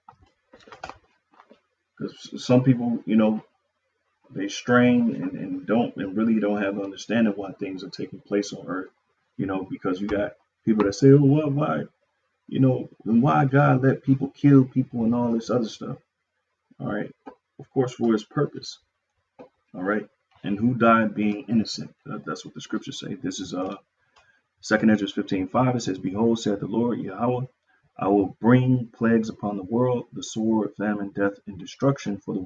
Because some people, they strain and really don't have understanding why things are taking place on earth. Because you got people that say, "Oh, well, why? Why God let people kill people and all this other stuff?" All right. Of course, for his purpose. All right. And who died being innocent? That's what the scriptures say. This is 2 Ezra 15:5. It says, "Behold, saith the Lord Yahweh, I will bring plagues upon the world, the sword, famine, death, and destruction, for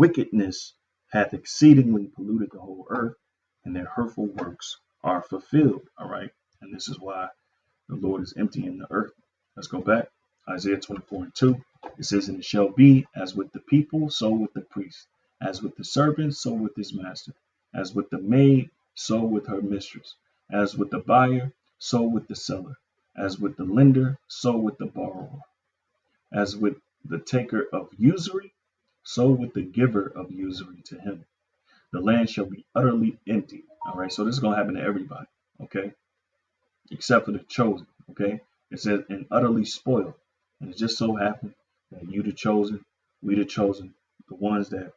wickedness hath exceedingly polluted the whole earth, and their hurtful works are fulfilled." All right. And this is why the Lord is emptying the earth. Let's go back. Isaiah 24:2. It says, "And it shall be as with the people, so with the priest, as with the servant, so with his master, as with the maid, so with her mistress, as with the buyer, so with the seller, as with the lender, so with the borrower, as with the taker of usury, so with the giver of usury to him. The land shall be utterly empty." All right, so this is going to happen to everybody, okay, except for the chosen, okay? It says, "and utterly spoiled." And it just so happened that you the chosen, we the chosen, the ones that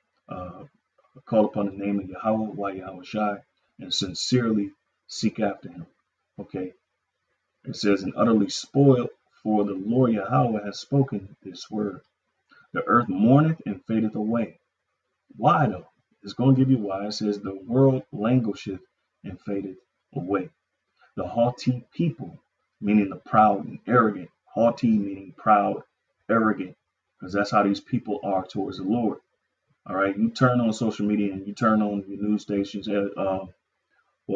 call upon the name of Yahweh, Yahweh Shai, and sincerely seek after him, okay? It says, "and utterly spoiled, for the Lord Yahweh has spoken this word. The earth mourneth and fadeth away." Why though? It's going to give you why. It says, "The world languisheth and fadeth away. The haughty people," meaning the proud and arrogant. Haughty meaning proud, arrogant, because that's how these people are towards the Lord. All right, you turn on social media and you turn on your news stations. Well,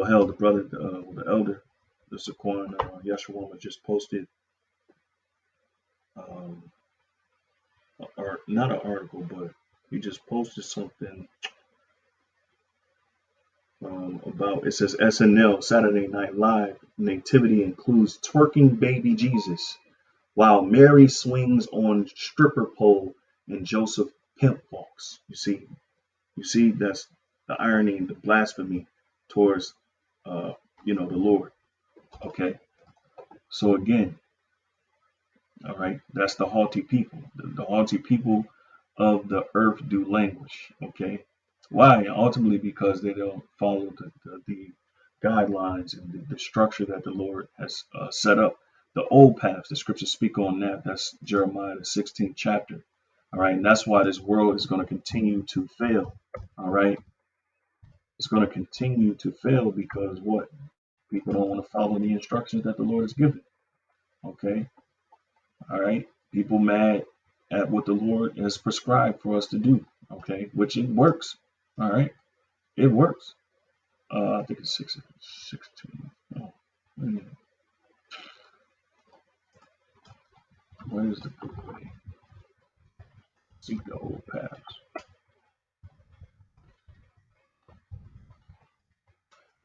hell, the elder, the Saquon Yeshua just posted, or not an article, but he just posted something about. It says SNL Saturday Night Live nativity includes twerking baby Jesus, while Mary swings on stripper pole and Joseph pimp walks. You see, that's the irony and the blasphemy towards, the Lord. Okay, so again, all right, that's the haughty people. The haughty people of the earth do languish. Okay, why? Ultimately, because they don't follow the guidelines and the structure that the Lord has set up. The old paths, the scriptures speak on that. That's Jeremiah, the 16th chapter. All right. And that's why this world is going to continue to fail. All right. It's going to continue to fail because what? People don't want to follow the instructions that the Lord has given. Okay. All right. People mad at what the Lord has prescribed for us to do. Okay. Which it works. All right. It works. I think it's 16. Oh, where is the good way? Seek the old paths.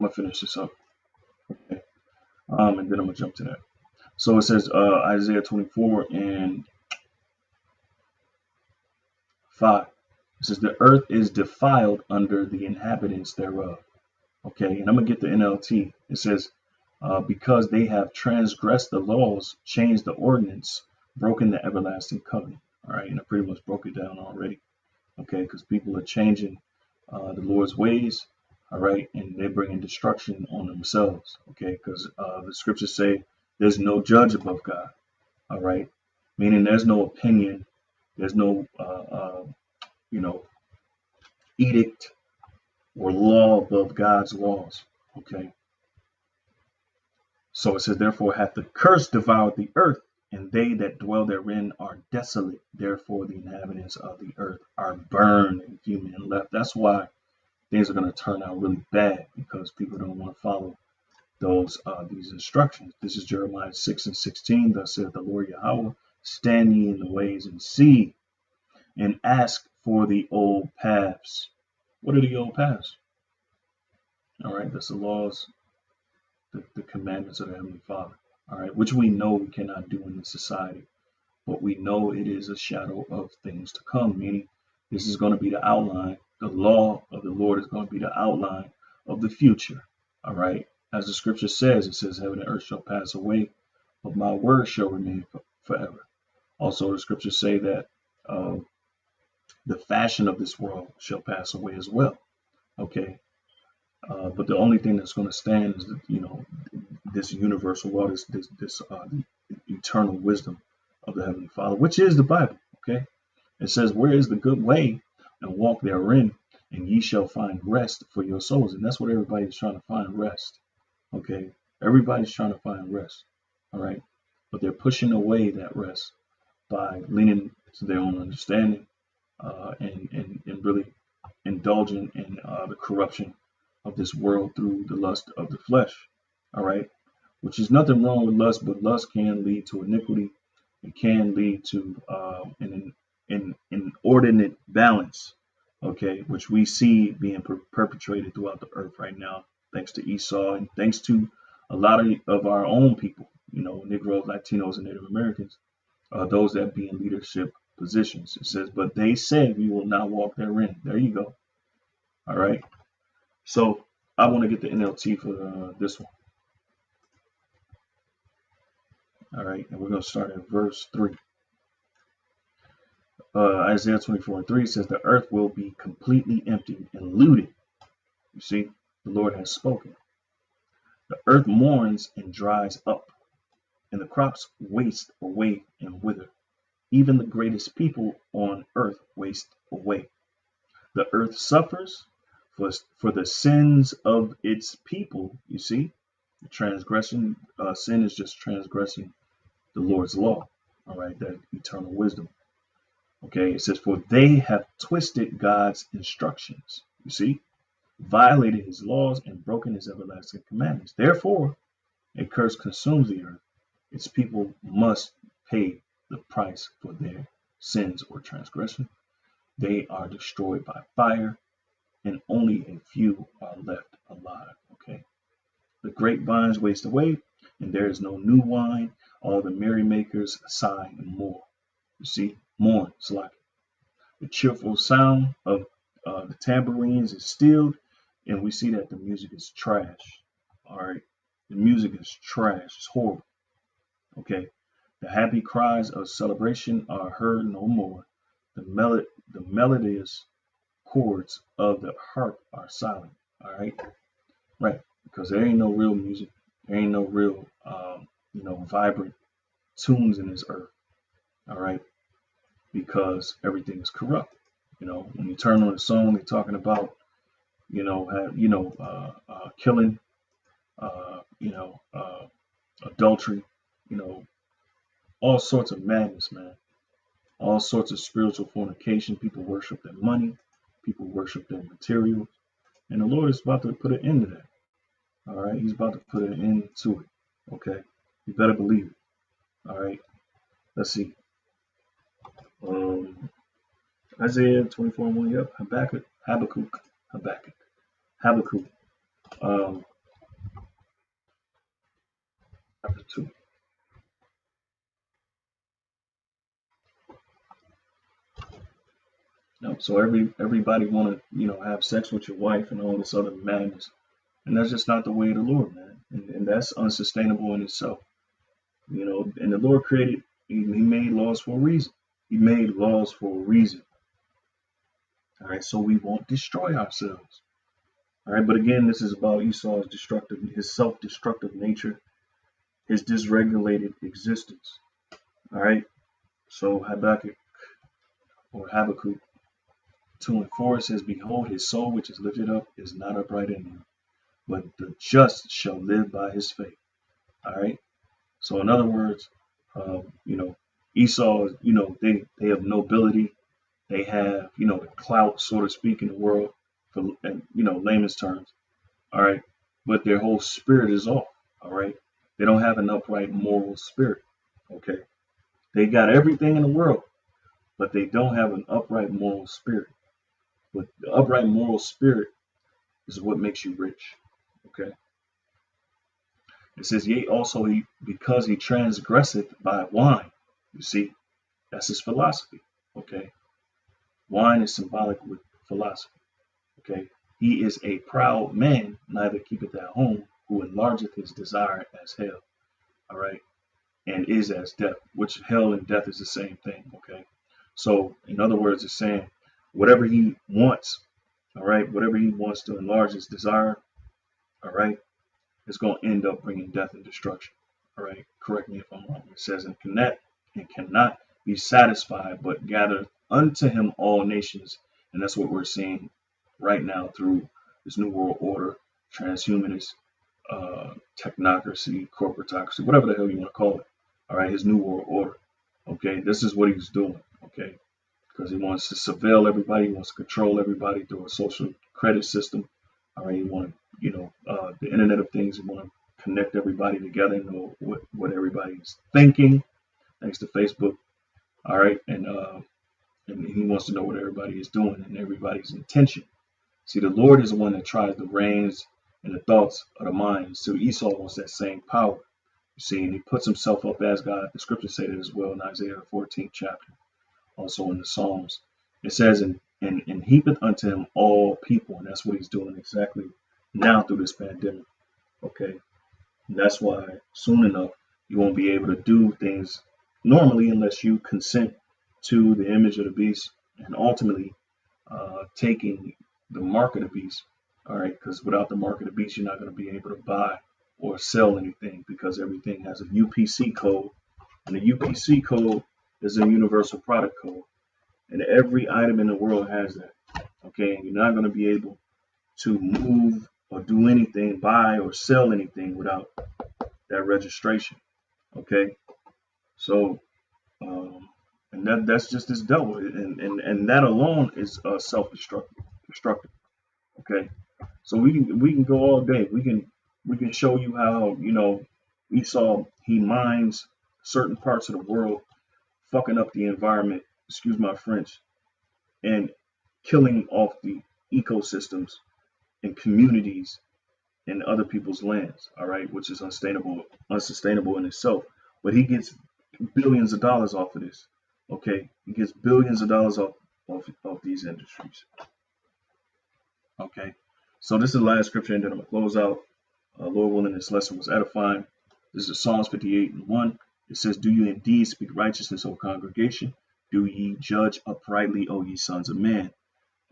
I'm gonna finish this up. Okay. And then I'm gonna jump to that. So it says Isaiah 24 and 5. It says the earth is defiled under the inhabitants thereof. Okay, and I'm gonna get the NLT. It says because they have transgressed the laws, changed the ordinance, broken the everlasting covenant. All right, and I pretty much broke it down already. Okay, because people are changing the Lord's ways. All right, and they're bringing destruction on themselves. Okay, because the scriptures say there's no judge above God. All right, meaning there's no opinion, there's no edict or law above God's laws. Okay, so it says, therefore hath the curse devoured the earth, and they that dwell therein are desolate. Therefore the inhabitants of the earth are burned, and few men left. That's why things are going to turn out really bad, because people don't want to follow these instructions. This is Jeremiah 6 and 16. Thus saith the Lord Yahweh, stand ye in the ways and see, and ask for the old paths. What are the old paths? All right, that's the laws, the commandments of the Heavenly Father. All right, which we know we cannot do in this society, but we know it is a shadow of things to come, meaning this is going to be the outline. The law of the Lord is going to be the outline of the future. All right, as the scripture says, it says, heaven and earth shall pass away, but my word shall remain forever. Also, the scriptures say that the fashion of this world shall pass away as well. Okay, but the only thing that's going to stand is, this universal law, this eternal wisdom of the Heavenly Father, which is the Bible. Okay, it says, where is the good way, and walk therein, and ye shall find rest for your souls. And that's what everybody's trying to find, rest. Okay, everybody's trying to find rest. All right, but they're pushing away that rest by leaning to their own understanding, and really indulging in the corruption of this world through the lust of the flesh. All right, which is nothing wrong with lust, but lust can lead to iniquity. It can lead to an inordinate balance. Okay, which we see being perpetrated throughout the earth right now, thanks to Esau and thanks to a lot of our own people, Negroes, Latinos, and Native Americans, those that be in leadership positions. It says, but they said we will not walk therein. There you go. All right. So I want to get the NLT for this one. All right. And we're going to start at verse 3. Isaiah 24 and 3 says, the earth will be completely emptied and looted. You see, the Lord has spoken. The earth mourns and dries up, and the crops waste away and wither. Even the greatest people on earth waste away. The earth suffers for the sins of its people. You see, the transgression, sin is just transgressing the Lord's law. All right, that eternal wisdom. Okay, it says, for they have twisted God's instructions. You see, violated his laws and broken his everlasting commandments. Therefore, a curse consumes the earth. Its people must pay the price for their sins or transgression. They are destroyed by fire, and only a few are left alive. Okay, the grapevines waste away, and there is no new wine. All the merrymakers sigh and mourn. You see, mourn, slack. The cheerful sound of the tambourines is stilled, and we see that the music is trash. All right, the music is trash. It's horrible. Okay, the happy cries of celebration are heard no more. The melodious chords of the harp are silent. All right, right, because there ain't no real music. There ain't no real, vibrant tunes in this earth. All right, because everything is corrupt. When you turn on the song, they're talking about killing, uh, you know, uh, adultery, you know, all sorts of madness, man. All sorts of spiritual fornication. People worship their money. People worship their materials. And the Lord is about to put an end to that. All right. He's about to put an end to it. Okay. You better believe it. All right. Let's see. Isaiah 24:1. Yep. Habakkuk. Um, chapter 2. So everybody want to have sex with your wife and all this other madness, and that's just not the way of the Lord, man. And that's unsustainable in itself. And the Lord created. He made laws for a reason. He made laws for a reason. All right, so we won't destroy ourselves. All right, but again, this is about Esau's his self-destructive nature, his dysregulated existence. All right, so Habakkuk 2:4 says, "Behold, his soul which is lifted up is not upright in him, but the just shall live by his faith." All right. So in other words, Esau, they have nobility, they have the clout, so to speak, in the world, for layman's terms. All right, but their whole spirit is off. All right, they don't have an upright moral spirit. Okay, they got everything in the world, but they don't have an upright moral spirit. But the upright moral spirit is what makes you rich. Okay. It says, yea, also because he transgresseth by wine. You see, that's his philosophy. Okay. Wine is symbolic with philosophy. Okay. He is a proud man, neither keepeth at home, who enlargeth his desire as hell. All right. And is as death, which hell and death is the same thing. Okay. So, in other words, it's saying whatever he wants, all right, whatever he wants to enlarge his desire, all right, it's going to end up bringing death and destruction. All right, correct me if I'm wrong. It says, and cannot be satisfied, but gather unto him all nations. And that's what we're seeing right now through this new world order, transhumanist, technocracy, corporatocracy, whatever the hell you want to call it. All right, his new world order. Okay, this is what he's doing. Okay, because he wants to surveil everybody, he wants to control everybody through a social credit system. All right, he wants the Internet of Things. He want to connect everybody together and know what everybody's thinking, thanks to Facebook. All right, and he wants to know what everybody is doing and everybody's intention. See, the Lord is the one that tries the reins and the thoughts of the mind. So Esau wants that same power. You see, and he puts himself up as God. The scriptures say that as well in Isaiah 14th chapter, also in the Psalms. It says, and heapeth unto him all people, and that's what he's doing exactly now through this pandemic. Okay, and that's why soon enough you won't be able to do things normally unless you consent to the image of the beast and ultimately taking the mark of the beast. All right, because without the mark of the beast, you're not going to be able to buy or sell anything because everything has a UPC code, and the UPC code is a universal product code, and every item in the world has that. Okay, and you're not going to be able to move or do anything, buy or sell anything without that registration. Okay, so and that's just this devil, and that alone is self-destructive. Okay, so we can go all day. We can show you how Esau, he mines certain parts of the world, fucking up the environment. Excuse my French, and killing off the ecosystems and communities in other people's lands, all right, which is unsustainable in itself. But he gets billions of dollars off of this. Okay, he gets billions of dollars off these industries. Okay, so this is the last scripture, and then I'm gonna close out. Lord willing, this lesson was edifying. This is Psalms 58:1. It says, "Do you indeed speak righteousness, O congregation? Do ye judge uprightly, O ye sons of men?"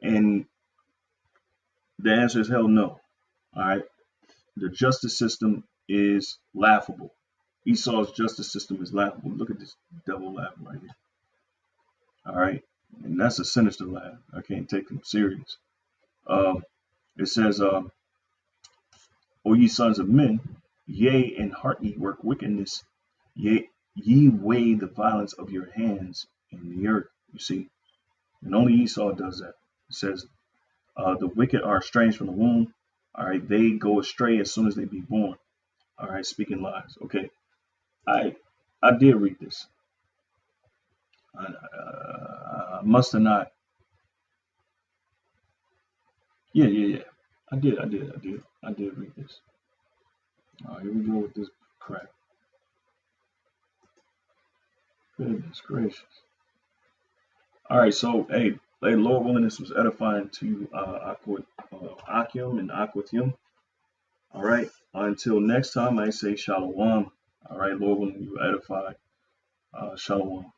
And the answer is hell no. All right. The justice system is laughable. Esau's justice system is laughable. Look at this devil laughing right here. All right. And that's a sinister laugh. I can't take him serious. It says, O ye sons of men, yea, in heart ye work wickedness, yea, ye weigh the violence of your hands in the earth. You see, and only Esau does that. It says, the wicked are estranged from the womb. All right, they go astray as soon as they be born. All right, speaking lies. Okay, I did read this. I must have not. Yeah. I did read this. All right, here we go with this crap. Goodness gracious. All right, so hey, Lord willing, this was edifying to Akim and Aquatium. All right, until next time, I say shalom. All right, Lord willing, you edify. Shalom.